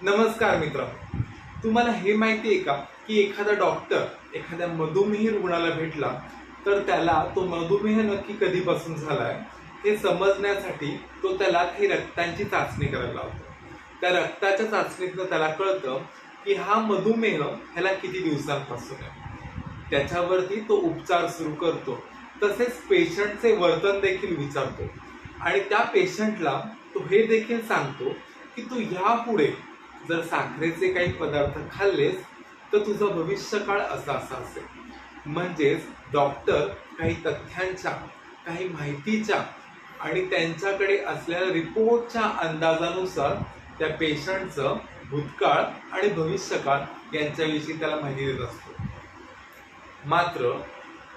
नमस्कार मित्रांनो, तुम्हाला हे माहिती आहे का की एखादा डॉक्टर एखाद्या मधुमेही रुग्णाला भेटला तर त्याला तो मधुमेह नक्की कधीपासून झालाय हे समजण्यासाठी तो त्याला काही रक्तांची चाचणी करायला लावतो. त्या रक्ताच्या चाचणीतनं त्याला कळतं की हा मधुमेह ह्याला किती दिवसांपासून आहे. त्याच्यावरती तो उपचार सुरू करतो. तसेच पेशंटचे वर्तन देखील विचारतो आणि त्या पेशंटला तो हे देखील सांगतो की तू यापुढे जर साखरेचे काही पदार्थ खाल्लेस तर तुझा भविष्यकाळ असा असा असेल. म्हणजेच डॉक्टर काही तथ्यांच्या, काही माहितीच्या आणि त्यांच्याकडे असलेल्या रिपोर्टच्या अंदाजानुसार त्या पेशंटचं भूतकाळ आणि भविष्यकाळ यांच्याविषयी त्याला माहिती देत असतो. मात्र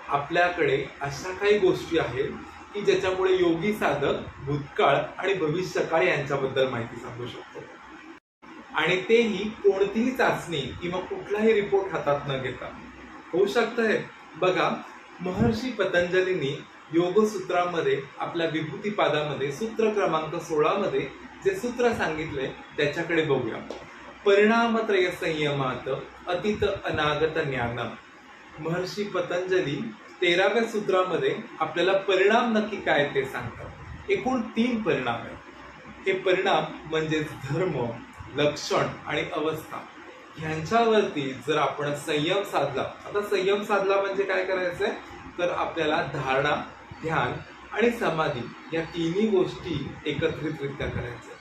आपल्याकडे अशा काही गोष्टी आहेत की ज्याच्यामुळे योगी साधक भूतकाळ आणि भविष्यकाळ यांच्याबद्दल माहिती सांगू शकतो आणि तेही कोणतीही चाचणी किंवा कुठलाही रिपोर्ट हातात न घेता. होऊ शकतंय बघा, महर्षी पतंजलींनी योगसूत्रामध्ये आपल्या विभूतिपादामध्ये सूत्र क्रमांक 16 मध्ये जे सूत्र सांगितले त्याच्याकडे बघूया. परिणामत्रय संयमात अतीत अनागत ज्ञानम. महर्षी पतंजली 13व्या सूत्रामध्ये आपल्याला परिणाम नक्की काय ते सांगतात. एकूण 3 परिणाम आहेत. हे परिणाम म्हणजे धर्म, लक्षण आणि अवस्था ह्यांच्यावरती जर आपण संयम साधला. आता संयम साधला म्हणजे काय करायचंय तर आपल्याला धारणा, ध्यान आणि समाधी या तिन्ही गोष्टी एकत्रितरित्या करायच्या.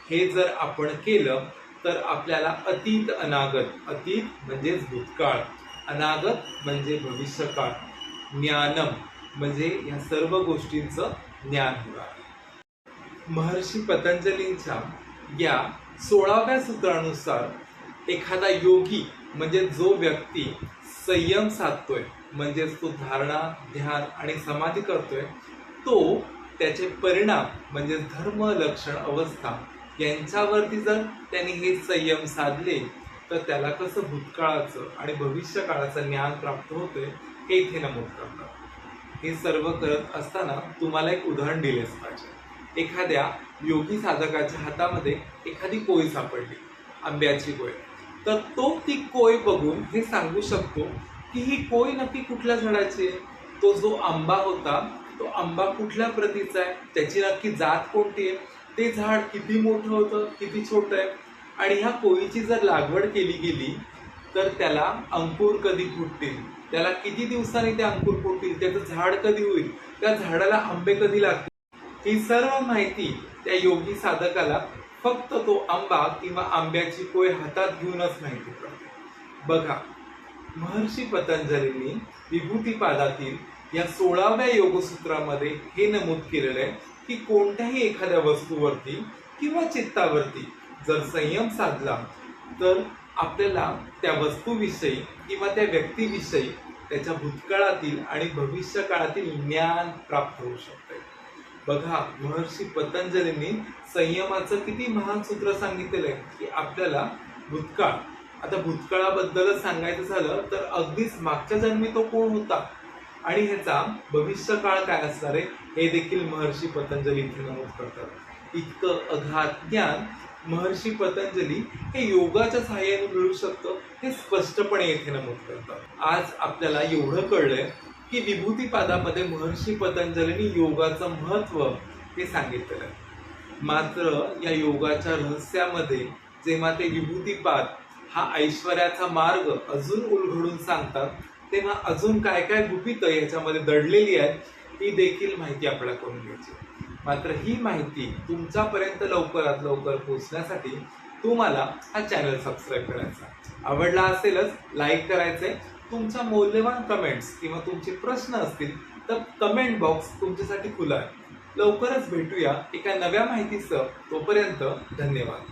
हे जर आपण केलं तर आपल्याला अतीत अनागत, अतीत म्हणजेच भूतकाळ, अनागत म्हणजे भविष्यकाळ, ज्ञानम म्हणजे या सर्व गोष्टींचं ज्ञान होणार. महर्षी पतंजलींच्या या 16व्या सूत्रानुसार एखादा योगी म्हणजे जो व्यक्ती संयम साधतोय, म्हणजे तो धारणा, ध्यान आणि समाधी करतोय, तो त्याचे परिणाम म्हणजे धर्म, लक्षण, अवस्था यांच्यावरती जर त्यांनी हे संयम साधले तर त्याला कसं भूतकाळाचं आणि भविष्यकाळाचं ज्ञान प्राप्त होतंय हे इथे नमूद करतात. हे सर्व करत असताना तुम्हाला एक उदाहरण दिलेच पाहिजे. एखाद्या योगी साधकाच्या हातामध्ये एखादी कोय सापडली, आंब्याची कोय, तर तो ती कोय बघून हे सांगू शकतो की ही कोय नक्की कुठल्या झाडाची आहे. तो जो आंबा होता तो आंबा कुठल्या प्रतीचा आहे, त्याची नक्की जात कोणती आहे, ते झाड किती मोठं होतं, किती छोटं आहे आणि ह्या कोयीची जर लागवड केली गेली तर त्याला अंकुर कधी फुटतील, त्याला किती दिवसांनी ते अंकुर फुटतील, त्याचं झाड कधी होईल, त्या झाडाला आंबे कधी लागतील, ही सर्व माहिती त्या योगी साधकाला फक्त तो आंबा किंवा आंब्याची कोय हातात घेऊनच माहिती पडते. बघा, महर्षी पतंजलींनी विभूतिपादातील या 16व्या योगसूत्रामध्ये हे नमूद केलेलं आहे की कोणत्याही एखाद्या वस्तूवरती किंवा चित्तावरती जर संयम साधला तर आपल्याला त्या वस्तूविषयी किंवा त्या व्यक्तीविषयी त्याच्या भूतकाळातील आणि भविष्यकाळातील ज्ञान प्राप्त होऊ शकते. बघा, महर्षी पतंजलींनी संयमाचं किती महान सूत्र सांगितलेलं आहे की आपल्याला भूतकाळ, आता भूतकाळाबद्दलच सांगायचं झालं तर अगदीच मागच्या जन्मी तो कोण होता आणि ह्याचा भविष्यकाळ काय असणार आहे हे देखील महर्षी पतंजली इथे नमूद करतात. इतकं अगाध ज्ञान महर्षी पतंजली हे योगाच्या सहाय्याने मिळू शकतं हे स्पष्टपणे येथे नमूद करतात. आज आपल्याला एवढं कळलंय की विभूतिपादामध्ये महर्षी पतंजलींनी योगाचं महत्व हे सांगितलेलं आहे. मात्र या योगाच्या रहस्यामध्ये जेव्हा ते विभूतिपाद हा ऐश्वर्याचा मार्ग अजून उलगडून सांगतात तेव्हा अजून काय काय गुपितं याच्यामध्ये दडलेली आहेत ही देखील माहिती आपल्याला करून घ्यायची. मात्र ही माहिती तुमच्यापर्यंत लवकरात लवकर पोहोचण्यासाठी तुम्हाला हा चॅनल सबस्क्राईब करायचा, आवडला असेलच लाईक करायचंय, तुमच्या मौल्यवान कमेंट्स किंवा तुमचे प्रश्न असतील तर कमेंट बॉक्स तुमच्यासाठी खुला आहे. लवकरच भेटूया एका नव्या माहितीसह. तोपर्यंत धन्यवाद.